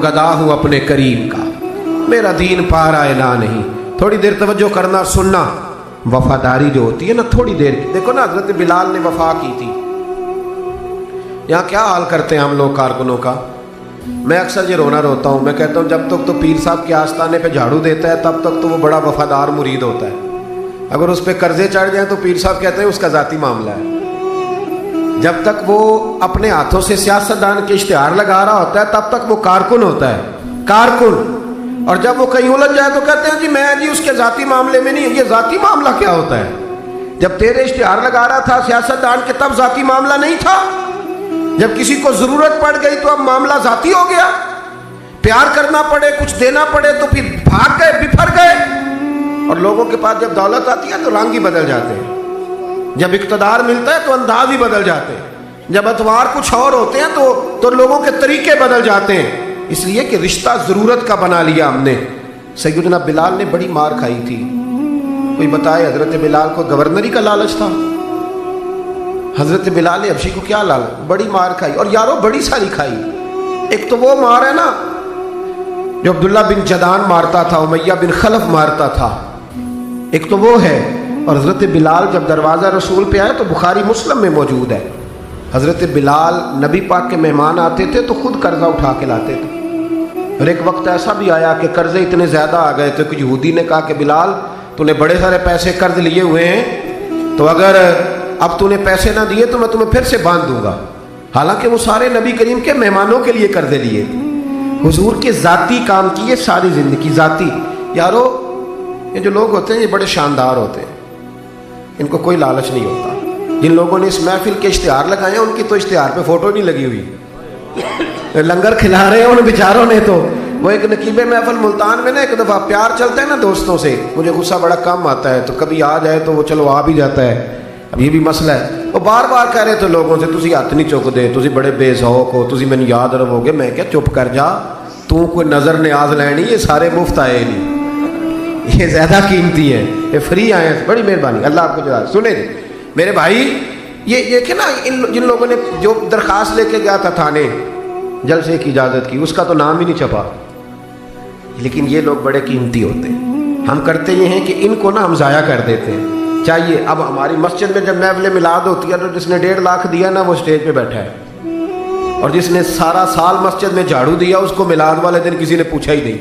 گدا ہوں اپنے کریم کا، میرا دین پا رہا ہے نہ نہیں۔ تھوڑی دیر توجہ کرنا سننا، وفاداری جو ہوتی ہے نا تھوڑی دیر کی، دیکھو نا حضرت بلال نے وفا کی تھی۔ یہاں کیا حال کرتے ہیں ہم لوگ کارکنوں کا، میں اکثر یہ رونا روتا ہوں، میں کہتا ہوں جب تک تو پیر صاحب کے آستانے پہ جھاڑو دیتا ہے تب تک تو وہ بڑا وفادار مرید ہوتا ہے، اگر اس پہ قرضے چڑھ جائیں تو پیر صاحب کہتے ہیں اس کا ذاتی معاملہ ہے۔ جب تک وہ اپنے ہاتھوں سے سیاستدان کے اشتہار لگا رہا ہوتا ہے تب تک وہ کارکن ہوتا ہے، کارکن۔ اور جب وہ کہیں الجھ جائے تو کہتے ہیں جی میں جی اس کے ذاتی معاملے میں نہیں۔ یہ ذاتی معاملہ کیا ہوتا ہے؟ جب تیرے اشتہار لگا رہا تھا سیاستدان کے تب ذاتی معاملہ نہیں تھا، جب کسی کو ضرورت پڑ گئی تو اب معاملہ ذاتی ہو گیا، پیار کرنا پڑے کچھ دینا پڑے تو پھر بھاگ گئے بفر گئے۔ اور لوگوں کے پاس جب دولت آتی ہے تو رنگ ہی بدل جاتے ہیں، جب اقتدار ملتا ہے تو انداز ہی بدل جاتے ہیں، جب اتوار کچھ اور ہوتے ہیں تو لوگوں کے طریقے بدل جاتے ہیں، اس لیے کہ رشتہ ضرورت کا بنا لیا ہم نے۔ سیدنا بلال نے بڑی مار کھائی تھی، کوئی بتائے حضرت بلال کو گورنری کا لالچ تھا؟ حضرت بلال حبشی کو کیا لالچ؟ بڑی مار کھائی، اور یارو بڑی ساری کھائی۔ ایک تو وہ مار ہے نا جو عبداللہ بن جدان مارتا تھا، امیہ بن خلف مارتا تھا، ایک تو وہ ہے۔ اور حضرت بلال جب دروازہ رسول پہ آئے تو بخاری مسلم میں موجود ہے، حضرت بلال نبی پاک کے مہمان آتے تھے تو خود قرضہ اٹھا کے لاتے تھے۔ اور ایک وقت ایسا بھی آیا کہ قرضے اتنے زیادہ آ گئے تھے کہ یہودی نے کہا کہ بلال تو نے بڑے سارے پیسے قرض لیے ہوئے ہیں، تو اگر اب تو نے پیسے نہ دیے تو میں تمہیں پھر سے باندھ دوں گا۔ حالانکہ وہ سارے نبی کریم کے مہمانوں کے لیے قرضے لیے تھے، حضور کے ذاتی کام کیے ساری زندگی ذاتی۔ یارو یہ جو لوگ ہوتے ہیں یہ بڑے شاندار ہوتے ہیں، ان کو کوئی لالچ نہیں ہوتا۔ جن لوگوں نے اس محفل کے اشتہار لگائے ہیں ان کی تو اشتہار پہ فوٹو نہیں لگی ہوئی، لنگر کھلا رہے ہیں ان بیچاروں نے تو۔ وہ ایک نقیب محفل ملتان میں نا ایک دفعہ پیار چلتا ہے نا دوستوں سے، مجھے غصہ بڑا کم آتا ہے تو کبھی آ جائے تو وہ چلو آ بھی جاتا ہے، اب یہ بھی مسئلہ ہے۔ وہ بار بار کہہ رہے تھے لوگوں سے تسی ہاتھ نہیں چک دے، تسی بڑے بے ذوق ہو، تسی میں یاد رہو گے۔ میں کیا چپ کر جا، تو کوئی نظر نیاز لینی، یہ سارے مفت آئے نہیں، یہ زیادہ قیمتی ہیں، یہ فری آئے ہیں، بڑی مہربانی، اللہ آپ کو جزا۔ سنیں میرے بھائی، یہ کہ نا جن لوگوں نے جو درخواست لے کے گیا تھا تھانے جلسے کی اجازت کی، اس کا تو نام ہی نہیں چھپا، لیکن یہ لوگ بڑے قیمتی ہوتے ہیں۔ ہم کرتے یہ ہیں کہ ان کو نا ہم ضائع کر دیتے ہیں۔ چاہیے اب ہماری مسجد میں جب محفل میلاد ہوتی ہے تو جس نے 1.5 لاکھ دیا نا وہ اسٹیج پہ بیٹھا ہے، اور جس نے سارا سال مسجد میں جھاڑو دیا اس کو میلاد والے دن کسی نے پوچھا ہی نہیں،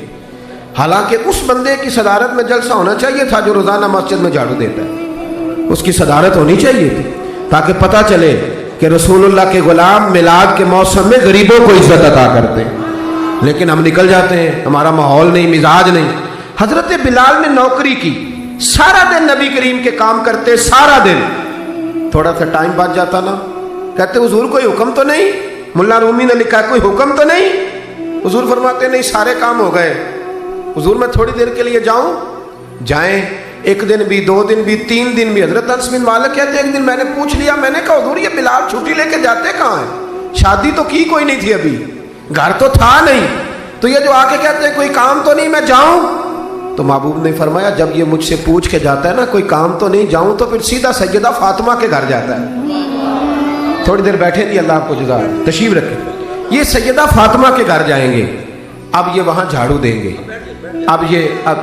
حالانکہ اس بندے کی صدارت میں جلسہ ہونا چاہیے تھا جو روزانہ مسجد میں جھاڑو دیتا ہے، اس کی صدارت ہونی چاہیے تھی تاکہ پتہ چلے کہ رسول اللہ کے غلام میلاد کے موسم میں غریبوں کو عزت عطا کرتے ہیں۔ لیکن ہم نکل جاتے ہیں، ہمارا ماحول نہیں، مزاج نہیں۔ حضرت بلال نے نوکری کی، سارا دن نبی کریم کے کام کرتے، سارا دن۔ تھوڑا سا ٹائم بچ جاتا نا، کہتے حضور کوئی حکم تو نہیں؟ ملا رومی نے لکھا ہے کوئی حکم تو نہیں؟ حضور فرماتے نہیں سارے کام ہو گئے، حضور میں تھوڑی دیر کے لیے جاؤں؟ جائیں، ایک دن بھی، 2 دن بھی، 3 دن بھی۔ حضرت انس بن مالک کہتے ہیں ایک دن میں نے پوچھ لیا، میں نے کہا حضور یہ بلال چھٹی لے کے جاتے کہاں ہیں؟ شادی تو کی کوئی نہیں تھی ابھی، گھر تو تھا نہیں، تو یہ جو آ کے کہتے ہیں کوئی کام تو نہیں میں جاؤں؟ تو محبوب نے فرمایا جب یہ مجھ سے پوچھ کے جاتا ہے نا کوئی کام تو نہیں جاؤں، تو پھر سیدھا سیدہ فاطمہ کے گھر جاتا ہے۔ تھوڑی دیر بیٹھے دی، اللہ آپ کو جزا تشریف رکھے۔ یہ سیدہ فاطمہ کے گھر جائیں گے، اب یہ وہاں جھاڑو دیں گے، اب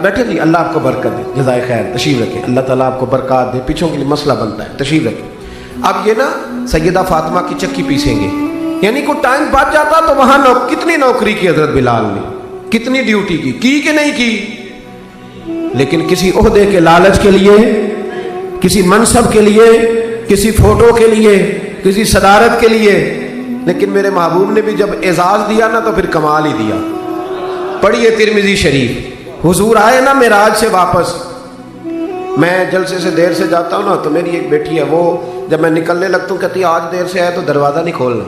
بیٹھے دی، اللہ آپ کو برکت دے، جزائے خیر، تشریف رکھے، اللہ تعالیٰ آپ کو برکات دے، پیچھوں کے لیے مسئلہ بنتا ہے، تشریف رکھے۔ اب یہ نا سیدہ فاطمہ کی چکی پیسیں گے، یعنی کوئی ٹائم بچ جاتا تو وہاں کتنی نوکری کی حضرت بلال نے، کتنی ڈیوٹی کی کہ نہیں کی؟ لیکن کسی عہدے کے لالچ کے لیے، کسی منصب کے لیے، کسی فوٹو کے لیے، کسی صدارت کے لیے۔ لیکن میرے محبوب نے بھی جب اعزاز دیا نا تو پھر کمال ہی دیا۔ پڑھیے ترمذی شریف، حضور آئے نا معراج سے واپس، میں جلسے سے دیر سے جاتا ہوں نا تو میری ایک بیٹی ہے، وہ جب میں نکلنے لگتا ہوں کہتی ہے آج دیر سے آئے تو دروازہ نہیں کھولنا،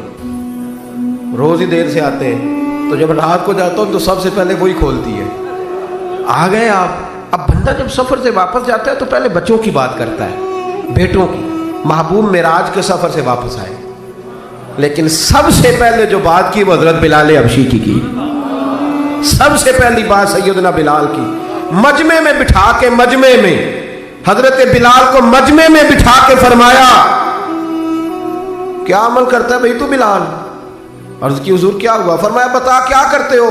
روز ہی دیر سے آتے ہیں، تو جب رات کو جاتا ہوں تو سب سے پہلے وہی کھولتی ہے۔ آ گئے آپ۔ اب بندہ جب سفر سے واپس جاتا ہے تو پہلے بچوں کی بات کرتا ہے، بیٹوں کی۔ محبوب معراج کے سفر سے واپس آئے، لیکن سب سے پہلے جو بات کی وہ حضرت بلال حبشی کی۔ سب سے پہلی بات سیدنا بلال کی، مجمع میں بٹھا کے، مجمع میں حضرت بلال کو مجمع میں بٹھا کے فرمایا کیا عمل کرتا ہے بھئی تو بلال؟ عرض کی حضور کیا ہوا؟ فرمایا بتا کیا کرتے ہو؟